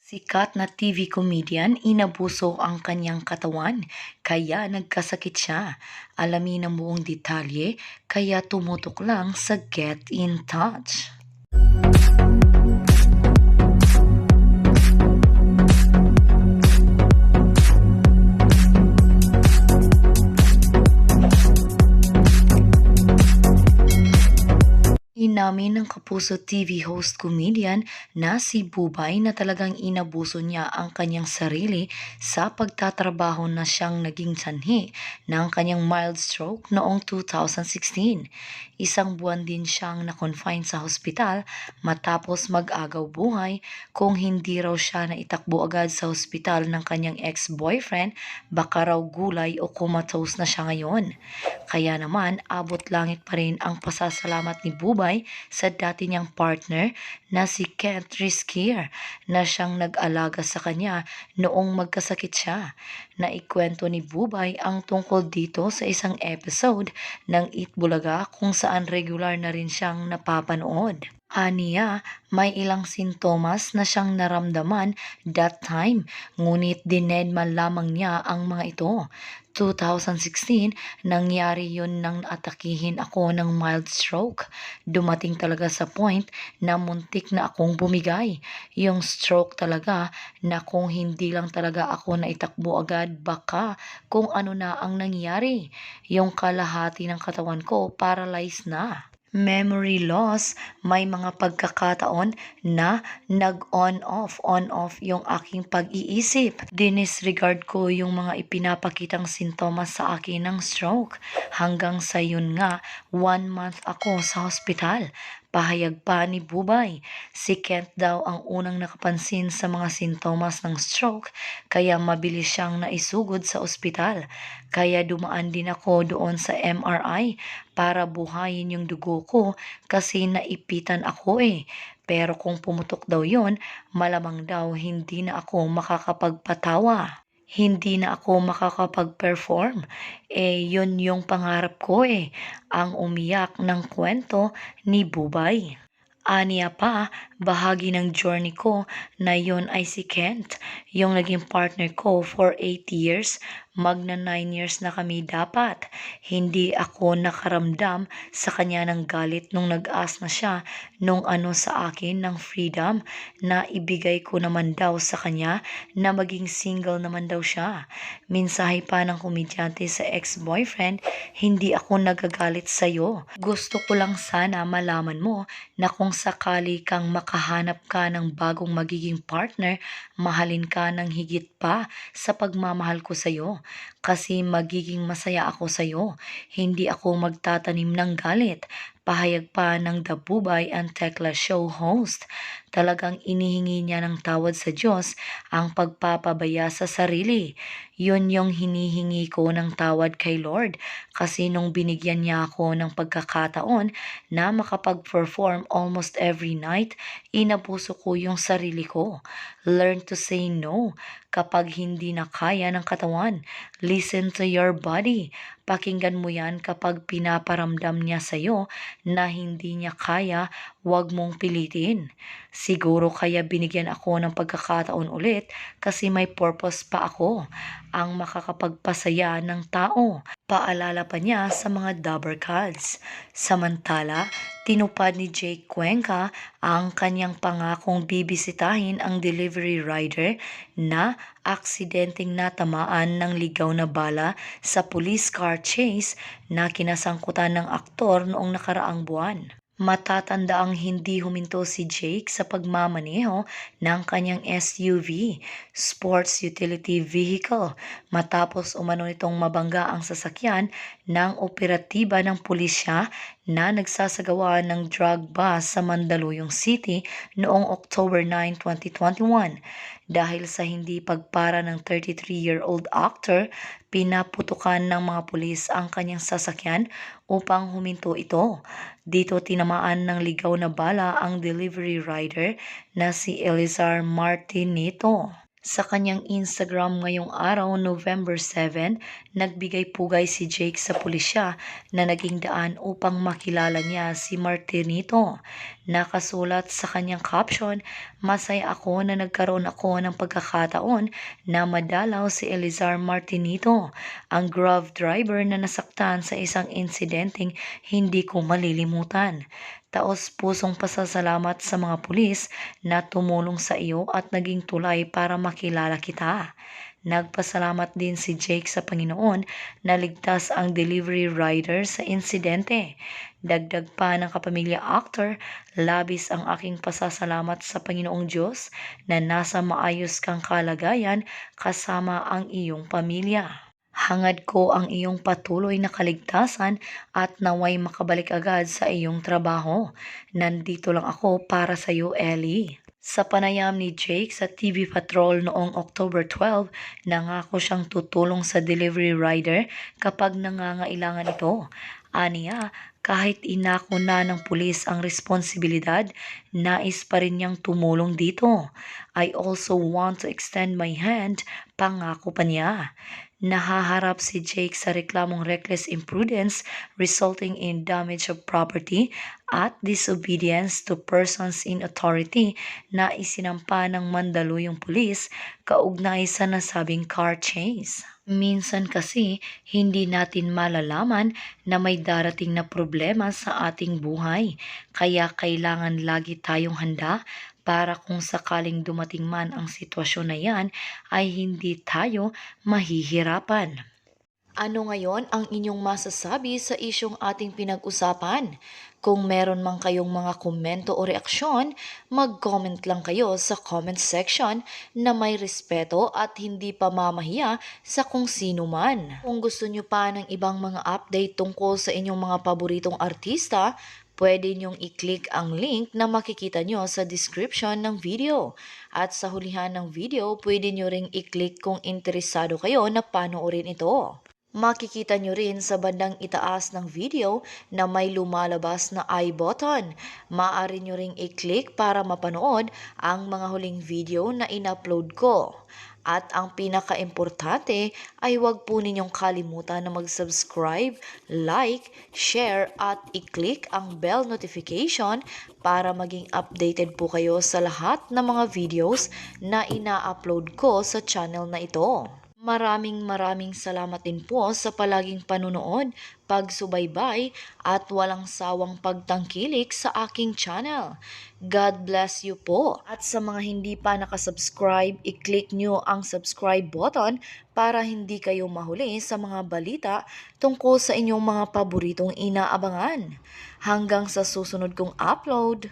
Sikat na TV comedian inabuso ang kanyang katawan kaya nagkasakit siya. Alamin ang buong detalye kaya tumutok lang sa Get in Touch. Inamin ng Kapuso TV host comedian na si Bubay na talagang inabuso niya ang kanyang sarili sa pagtatrabaho na siyang naging sanhi ng kanyang mild stroke noong 2016. Isang buwan din siyang na-confine sa hospital matapos mag-agaw buhay kung hindi raw siya naitakbo agad sa hospital ng kanyang ex-boyfriend, baka raw gulay o comatose na siya ngayon. Kaya naman abot langit pa rin ang pasasalamat ni Bubay sa dati niyang partner na si Kent Riskier na siyang nag-alaga sa kanya noong magkasakit siya. Naikwento ni Bubay ang tungkol dito sa isang episode ng Eat Bulaga kung saan regular na rin siyang napapanood. Aniya, may ilang sintomas na siyang naramdaman that time, ngunit dinedma lamang niya ang mga ito. 2016, nangyari yun nang atakihin ako ng mild stroke. Dumating talaga sa point na muntik na akong bumigay. Yung stroke talaga na kung hindi lang talaga ako naitakbo agad, baka kung ano na ang nangyari. Yung kalahati ng katawan ko paralyzed na. Memory loss, may mga pagkakataon na on-off yung aking pag-iisip. Dinisregard ko yung mga ipinapakitang sintomas sa akin ng stroke. Hanggang sa yun nga, 1 month ako sa hospital. Pahayag pa ni Bubay, si Kent daw ang unang nakapansin sa mga sintomas ng stroke kaya mabilis siyang naisugod sa ospital. Kaya dumaan din ako doon sa MRI para buhayin yung dugo ko kasi naipitan ako eh. Pero kung pumutok daw yon, malamang daw hindi na ako makakapagpatawa. Hindi na ako makakapag-perform. Yun yung pangarap ko eh. Ang umiyak ng kwento ni Bubay. Aniya pa, bahagi ng journey ko na yon ay si Kent, yung naging partner ko for 8 years, magna 9 years na kami dapat. Hindi ako nakaramdam sa kanya ng galit nung nag-ask na siya nung ano sa akin ng freedom na ibigay ko naman daw sa kanya na maging single naman daw siya. Mensahe pa ng komedyante sa ex-boyfriend, hindi ako nagagalit sa'yo. Gusto ko lang sana malaman mo na kung sakali kang makahanap ka ng bagong magiging partner, mahalin ka ng higit pa sa pagmamahal ko sa'yo. Kasi magiging masaya ako sa'yo. Hindi ako magtatanim ng galit. Pahayag pa ng The Bubay and Tekla Show host. Talagang inihingi niya ng tawad sa Diyos ang pagpapabaya sa sarili. Yun yung hinihingi ko ng tawad kay Lord kasi nung binigyan niya ako ng pagkakataon na makapag-perform almost every night, inabuso ko yung sarili ko. Learn to say no kapag hindi na kaya ng katawan. Listen to your body. Pakinggan mo yan kapag pinaparamdam niya sa'yo na hindi niya kaya, huwag mong pilitin. Siguro kaya binigyan ako ng pagkakataon ulit kasi may purpose pa ako, ang makakapagpasaya ng tao. Paalala pa niya sa mga Dabber Cards. Samantala, tinupad ni Jake Cuenca ang kanyang pangakong bibisitahin ang delivery rider na aksidenteng natamaan ng ligaw na bala sa police car chase na kinasangkutan ng aktor noong nakaraang buwan. Matatanda ang hindi huminto si Jake sa pagmamaneho ng kanyang SUV, Sports Utility Vehicle, matapos umano nitong mabangga ang sasakyan ng operatiba ng pulisya na nagsasagawa ng drug bust sa Mandaluyong City noong October 9, 2021. Dahil sa hindi pagpara ng 33-year-old actor, pinaputukan ng mga pulis ang kanyang sasakyan upang huminto ito. Dito tinamaan ng ligaw na bala ang delivery rider na si Elizar Martinito. Sa kanyang Instagram ngayong araw, November 7, nagbigay pugay si Jake sa pulisya na naging daan upang makilala niya si Martinito. Nakasulat sa kanyang caption, "Masaya ako na nagkaroon ako ng pagkakataon na madalaw si Elizar Martinito, ang Grab driver na nasaktan sa isang insidenteng hindi ko malilimutan. Taos-pusong pasasalamat sa mga pulis na tumulong sa iyo at naging tulay para makilala kita." Nagpasalamat din si Jake sa Panginoon na ligtas ang delivery rider sa insidente. Dagdag pa ng kapamilya actor, "Labis ang aking pasasalamat sa Panginoong Diyos na nasa maayos kang kalagayan kasama ang iyong pamilya. Hangad ko ang iyong patuloy na kaligtasan at naway makabalik agad sa iyong trabaho. Nandito lang ako para sa iyo, Ellie." Sa panayam ni Jake sa TV Patrol noong October 12, nangako siyang tutulong sa delivery rider kapag nangangailangan ito. Aniya, kahit inako na ng pulis ang responsibilidad, nais pa rin niyang tumulong dito. "I also want to extend my hand," pangako pa niya. Nahaharap si Jake sa reklamong reckless imprudence resulting in damage of property at disobedience to persons in authority na isinampa ng Mandaluyong Pulis kaugnay sa nasabing car chase. Minsan kasi hindi natin malalaman na may darating na problema sa ating buhay, kaya kailangan lagi tayong handa para kung sakaling dumating man ang sitwasyon na yan ay hindi tayo mahihirapan. Ano ngayon ang inyong masasabi sa isyong ating pinag-usapan? Kung meron man kayong mga komento o reaksyon, mag-comment lang kayo sa comment section na may respeto at hindi pa mamahiya sa kung sino man. Kung gusto nyo pa ng ibang mga update tungkol sa inyong mga paboritong artista, pwede nyong i-click ang link na makikita nyo sa description ng video. At sa hulihan ng video, pwede nyo ring i-click kung interesado kayo na panoorin ito. Makikita nyo rin sa bandang itaas ng video na may lumalabas na I button. Maaari nyo ring i-click para mapanood ang mga huling video na in-upload ko. At ang pinaka-importante ay huwag po ninyong kalimutan na mag-subscribe, like, share at i-click ang bell notification para maging updated po kayo sa lahat ng mga videos na ina-upload ko sa channel na ito. Maraming salamat din po sa palaging panunood, pagsubaybay at walang sawang pagtangkilik sa aking channel. God bless you po. At sa mga hindi pa nakasubscribe, i-click nyo ang subscribe button para hindi kayo mahuli sa mga balita tungkol sa inyong mga paboritong inaabangan. Hanggang sa susunod kong upload.